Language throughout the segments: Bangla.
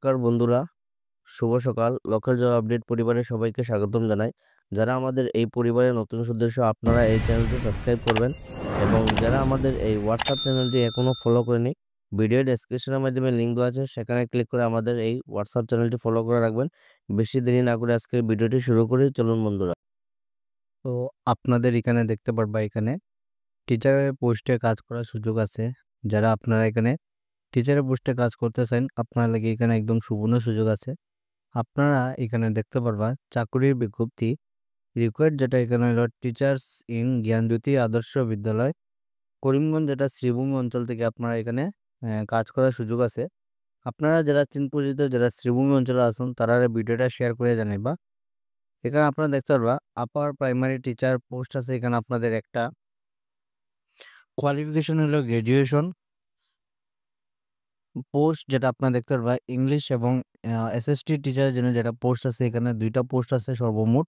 নমস্কার বন্ধুরা, শুভ সকাল। লোকাল জব আপডেট পরিবারের সবাইকে স্বাগতম জানাই। যারা আমাদের এই পরিবারের নতুন সদস্য, আপনারা এই চ্যানেলটি সাবস্ক্রাইব করবেন এবং যারা আমাদের এই হোয়াটসঅ্যাপ চ্যানেলটি এখনও ফলো করেনি, ভিডিও ডেসক্রিপশনের মাধ্যমে লিঙ্ক দেওয়া আছে, সেখানে ক্লিক করে আমাদের এই হোয়াটসঅ্যাপ চ্যানেলটি ফলো করে রাখবেন। বেশি দেরি না করে আজকের ভিডিওটি শুরু করি, চলুন বন্ধুরা। তো আপনাদের এখানে দেখতে পারবা, এখানে টিচারের পোস্টে কাজ করার সুযোগ আছে। যারা আপনারা এখানে টিচারের পোস্টে কাজ করতে চান, আপনারা লাগে এখানে একদম সুবর্ণ সুযোগ আছে। আপনারা এখানে দেখতে পারবা চাকুরির বিজ্ঞপ্তি রিকোয়ার্ড, যেটা এখানে হলো টিচার্স ইন জ্ঞানজ্যোতি আদর্শ বিদ্যালয় করিমগঞ্জ, যেটা শ্রীভূমি অঞ্চল থেকে আপনারা এখানে কাজ করার সুযোগ আছে। আপনারা যারা পরিচিত যারা শ্রীভূমি অঞ্চলে আসুন, তারা ভিডিওটা শেয়ার করে জানাইবা। এখানে আপনারা দেখতে পারবা আপার প্রাইমারি টিচার পোস্ট আছে। এখানে আপনাদের একটা কোয়ালিফিকেশন হলো গ্রাজুয়েশন পোস্ট, যেটা আপনারা দেখতে পারবা ইংলিশ এবং এসএসটি টিচারের জন্য যেটা পোস্ট আছে, এখানে 2টা পোস্ট আছে সর্বমোট।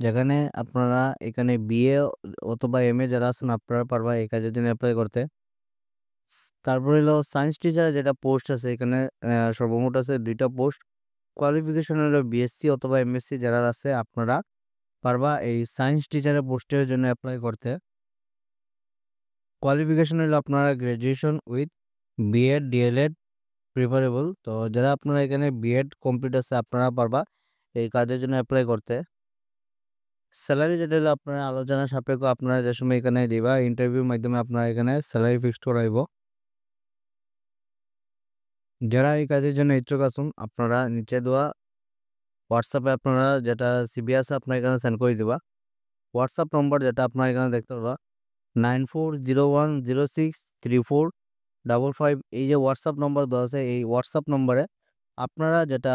যেখানে আপনারা এখানে বিএ অথবা এমএ যারা আছেন, আপনারা পারবা এই কাজের জন্য অ্যাপ্লাই করতে। তারপরে হলো সায়েন্স টিচারের যেটা পোস্ট আছে, এখানে সর্বমোট আছে 2টা পোস্ট। কোয়ালিফিকেশন হলো বিএসসি অথবা এমএসসি যারা আছে, আপনারা পারবা এই সায়েন্স টিচারের পোস্টের জন্য অ্যাপ্লাই করতে। কোয়ালিফিকেশন হলো আপনারা graduation with BEd DElEd preferable. তো যারা আপনারা এখানে বিএড কমপ্লিট আছে, আপনারা পারবা এই কাজের জন্য অ্যাপ্লাই করতে। স্যালারি যেটা হলো আপনারা আলোচনা সাপেক্ষ, আপনারা যে সময় এখানে দিবা ইন্টারভিউর মাধ্যমে আপনারা এখানে স্যালারি ফিক্সড করাইব। যারা এই কাজের জন্য ইচ্ছুক আছেন, আপনারা নিচে দেওয়া হোয়াটসঅ্যাপে আপনারা যেটা সিবি আছে আপনার এখানে সেন্ড করে দিবা। হোয়াটসঅ্যাপ নম্বর যেটা আপনারা এখানে দেখতে পারবা 9401063455। এই যে হোয়াটসঅ্যাপ নম্বর দেওয়া আছে, এই হোয়াটসঅ্যাপ নম্বরে আপনারা যেটা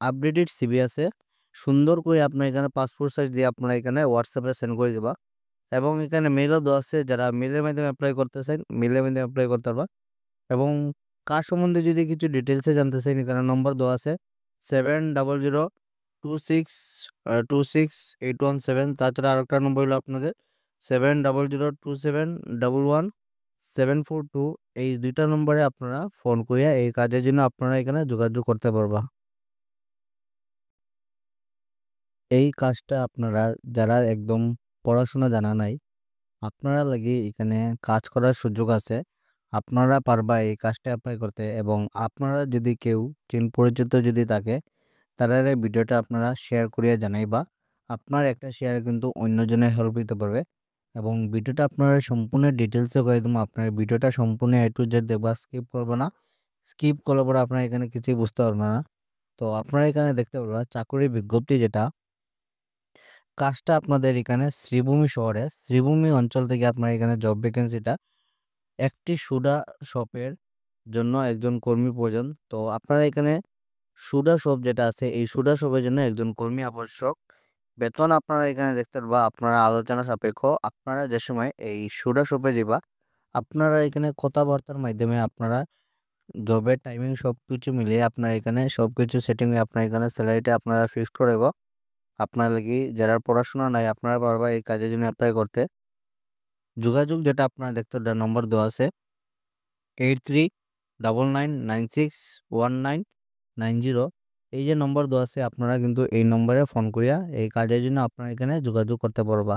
আপডেটেড সিবি আছে সুন্দর করে আপনার এখানে পাসপোর্ট সাইজ দিয়ে আপনারা এখানে হোয়াটসঅ্যাপে সেন্ড করে দেবা। এবং এখানে মেলও দেওয়া আছে, যারা মেলের মাধ্যমে অ্যাপ্লাই করতে চান মেলের মাধ্যমে অ্যাপ্লাই করতে পারবা। এবং কার সম্বন্ধে যদি কিছু ডিটেলসে জানতে চান, এখানে নম্বর দেওয়া আছে 7002626817। তাছাড়া আরেকটা নম্বর হলো আপনাদের 700227114742। এই 2টা নম্বরে আপনারা ফোন করিয়া এই কাজের জন্য আপনারা এখানে যোগাযোগ করতে পারবা। এই কাজটা আপনারা যারা একদম পড়াশোনা জানা নাই, আপনারা লাগে এখানে কাজ করার সুযোগ আছে। আপনারা পারবা এই কাজটা অ্যাপ্লাই করতে। এবং আপনারা যদি কেউ পরিচিত যদি থাকে, তারা এই ভিডিওটা আপনারা শেয়ার করিয়া জানাইবা। আপনার একটা শেয়ার কিন্তু অন্যজনের হেল্প দিতে পারবে। এবং ভিডিওটা আপনারা সম্পূর্ণ ডিটেলসে করে দেবো। আপনার ভিডিওটা সম্পূর্ণ A to Z দেখবা, স্কিপ করবে না। স্কিপ করলে পরে আপনারা এখানে কিছুই বুঝতে পারবে না। তো আপনারা এখানে দেখতে পারবা চাকরির বিজ্ঞপ্তি, যেটা কাজটা আপনাদের এখানে শ্রীভূমি শহরে শ্রীভূমি অঞ্চল থেকে আপনার এখানে জব ভ্যাকেন্সিটা একটি সুডা শপের জন্য একজন কর্মী প্রয়োজন। তো আপনারা এখানে সুডা শপ যেটা আছে, এই সুডা শপের জন্য একজন কর্মী আবশ্যক। বেতন আপনারা এখানে দেখতে পারবা আপনারা আলোচনা সাপেক্ষ। আপনারা যে সময় এই সুডা শপে যাবা, আপনারা এখানে কথাবার্তার মাধ্যমে আপনারা জবের টাইমিং সব কিছু মিলিয়ে আপনার এখানে সব কিছু সেটিং হয়ে আপনার এখানে স্যালারিটা আপনারা ফিক্সড করে দেব। আপনার লাগি যারা পড়াশোনা নাই, আপনারা পারবা এই কাজের জন্য অ্যাপ্লাই করতে। যোগাযোগ যেটা আপনারা দেখতে নম্বর দেওয়া আছে 8399961990। এই যে নম্বর দেওয়া আছে, আপনারা কিন্তু এই নম্বরে ফোন করিয়া এই কাজের জন্য আপনারা এখানে যোগাযোগ করতে পারবা।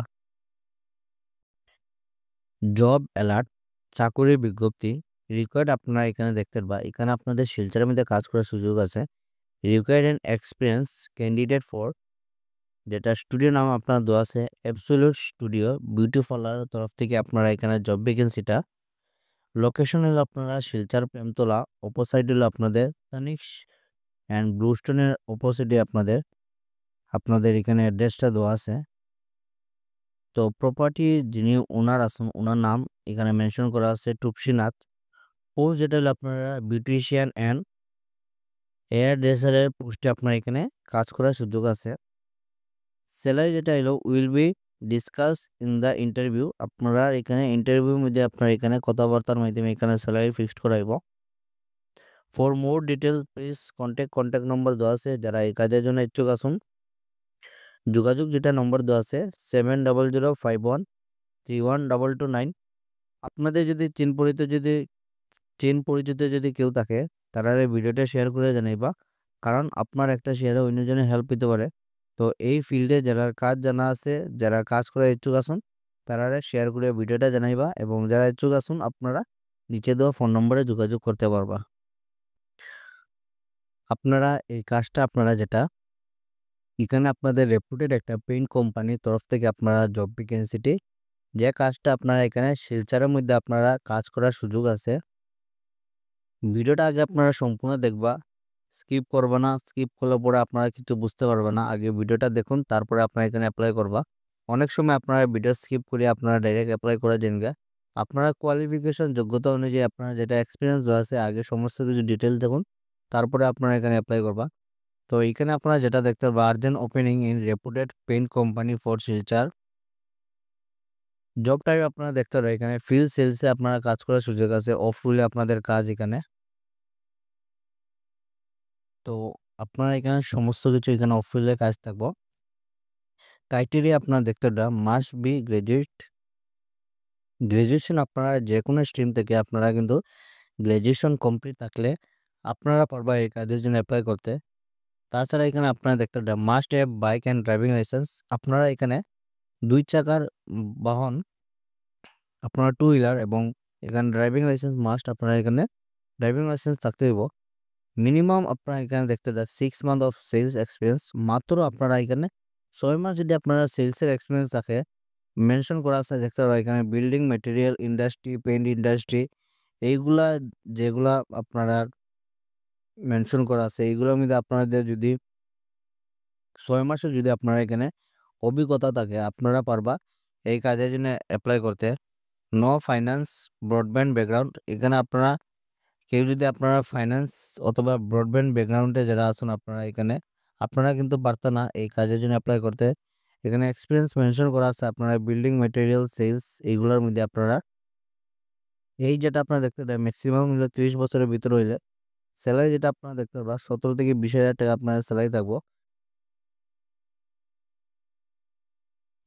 জব অ্যালার্ট চাকুরির বিজ্ঞপ্তি রিকোয়ার্ড আপনারা এখানে দেখতে পারবা। এখানে আপনাদের শিলচরের মধ্যে কাজ করার সুযোগ আছে। Required and experience candidate for, যেটা স্টুডিও নাম আপনার দেওয়া আছে অ্যাবসোলিউট স্টুডিও বিউটি পার্লার তরফ থেকে আপনারা এখানে জব ভ্যাকেন্সিটা। লোকেশন হলো আপনারা শিলচর প্রেমতলা, অপোসাইড হলো আপনাদের তানিক্স অ্যান্ড ব্লুস্টোনের অপোজিটে আপনাদের আপনাদের এখানে অ্যাড্রেসটা দেওয়া আছে। তো প্রপার্টি যিনি ওনার আছেন, ওনার নাম এখানে মেনশন করা আছে টুপসিনাথ। পোস্ট যেটা হলো আপনারা বিউটিশিয়ান অ্যান্ড হেয়ার ড্রেসারের পোস্টে আপনার এখানে কাজ করার সুযোগ আছে। স্যালারি যেটা হলো will be discuss in the interview. আপনারা এখানে ইন্টারভিউর মধ্যে আপনার এখানে কথাবার্তার মাধ্যমে এখানে স্যালারি ফিক্সড করাইব। For more details please contact number দেওয়া আছে। যারা এই কাজের জন্য ইচ্ছুক আসুন, যোগাযোগ যেটা নম্বর দেওয়া আছে 7005131229। আপনাদের যদি চীন পরিচিত যদি কেউ থাকে, তারারে ভিডিওটা শেয়ার করে জানাইবা, কারণ আপনার একটা শেয়ারে অন্যজনের হেল্প পেতে পারে। তো এই ফিল্ডে যারার কাজ জানা আছে, যারা কাজ করার ইচ্ছুক আছেন, তারারে শেয়ার করে ভিডিওটা জানাইবা এবং যারা ইচ্ছুক আছেন আপনারা নিচে দেওয়া ফোন নম্বরে যোগাযোগ করতে পারবা। আপনারা এই কাজটা আপনারা যেটা এখানে আপনাদের রেপুটেড একটা পেইন্ট কোম্পানির তরফ থেকে আপনারা জব ভ্যাকেন্সিটি, যে কাজটা আপনারা এখানে শিলচরের মধ্যে আপনারা কাজ করার সুযোগ আছে। ভিডিওটা আগে আপনারা সম্পূর্ণ দেখবা, স্কিপ করবা না। স্কিপ করলে পরে আপনারা কিছু বুঝতে পারবে না। আগে ভিডিওটা দেখুন, তারপরে আপনারা এখানে অ্যাপ্লাই করবা। অনেক সময় আপনারা ভিডিও স্কিপ করে আপনারা ডাইরেক্ট অ্যাপ্লাই করে দেনগা। আপনারা কোয়ালিফিকেশন যোগ্যতা অনুযায়ী আপনারা যেটা এক্সপিরিয়েন্স আছে আগে সমস্ত কিছু ডিটেল দেখুন, তারপরে আপনারা এখানে অ্যাপ্লাই করবা। তো এখানে আপনারা যেটা দেখতে পারবেন, urgent opening in রেপুটেড paint company for Silchar. Job type আপনারা দেখতে পারেন এখানে ফিল্ড সেলসে আপনারা কাজ করার সুযোগ আছে। অফ রুলে আপনাদের কাজ এখানে। তো আপনারা এখানে সমস্ত কিছু এখানে অফ রুলে কাজ থাকবো। ক্রাইটেরিয়া আপনারা দেখতে পারেন মাস্ট বি গ্রাজুয়েশন আপনারা যে কোনো স্ট্রিম থেকে আপনারা কিন্তু গ্রাজুয়েশন কমপ্লিট থাকলে আপনারা পারবা এই কাজের জন্য অ্যাপ্লাই করতে। তাছাড়া এখানে আপনারা দেখতে পারেন must have bike and driving licence. আপনারা এখানে 2 চাকার বাহন, আপনারা 2 হুইলার এবং এখানে ড্রাইভিং লাইসেন্স মাস্ট। আপনারা এখানে ড্রাইভিং লাইসেন্স থাকতে হইব। মিনিমাম আপনারা এখানে দেখতে পারেন 6 মান্থ অফ সেলস এক্সপিরিয়েন্স। মাত্র আপনারা এখানে 6 মাস যদি আপনারা সেলসের এক্সপিরিয়েন্স থাকে, মেনশন করা আছে দেখতে পারেন এখানে building material industry, paint industry, এইগুলা যেগুলা আপনারা মেনশন করা আছে এইগুলোর মধ্যে আপনাদের যদি 6 মাসের যদি আপনারা এখানে অভিজ্ঞতা থাকে, আপনারা পারবা এই কাজের জন্য অ্যাপ্লাই করতে। নো ফাইন্যান্স ব্রডব্যান্ড ব্যাকগ্রাউন্ড, এখানে আপনারা কেউ যদি আপনারা ফাইন্যান্স অথবা ব্রডব্যান্ড ব্যাকগ্রাউন্ডে যারা আছেন আপনারা এখানে আপনারা কিন্তু পারতেন না এই কাজের জন্য অ্যাপ্লাই করতে। এখানে এক্সপিরিয়েন্স মেনশন করা আছে আপনারা বিল্ডিং ম্যাটেরিয়াল সেলস এইগুলোর মধ্যে আপনারা এই যেটা আপনারা দেখতে পারেন ম্যাক্সিমাম হলো 30 বছরের ভিতরে হইলে স্যালারি যেটা আপনারা দেখতে পারবেন 17 থেকে 20,000 টাকা আপনার স্যালারি থাকবো।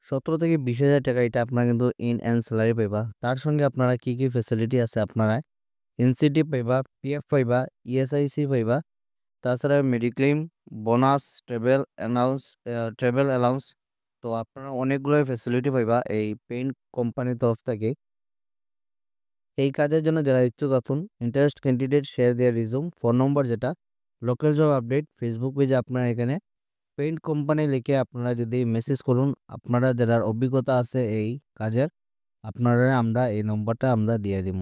17 থেকে 20,000 টাকা এটা আপনারা কিন্তু ইন অ্যান্ড স্যালারি পাইবা। তার সঙ্গে আপনারা কি কি ফ্যাসিলিটি আছে আপনারা ইনসেন্টিভ পাইবা, পিএফ পাইবা, ইএসআইসি পাইবা, তাছাড়া মেডিক্লেম, বোনাস, ট্রাভেল অ্যালাউন্স। তো আপনারা অনেকগুলো ফ্যাসিলিটি পাইবা এই পেইন্ট কোম্পানির তরফ থেকে। এই কাজের জন্য যারা ইচ্ছুক আছেন, ইন্টারেস্ট ক্যান্ডিডেট শেয়ার দেয়ার রিজুম, ফোন নম্বর যেটা লোকাল জব আপডেট ফেসবুক পেজে আপনারা এখানে পেইন্ট কোম্পানি লিখে আপনারা যদি মেসেজ করুন, আপনারা যারা অভিজ্ঞতা আছে এই কাজের আপনারা আমরা এই নম্বরটা আমরা দিয়ে দিব।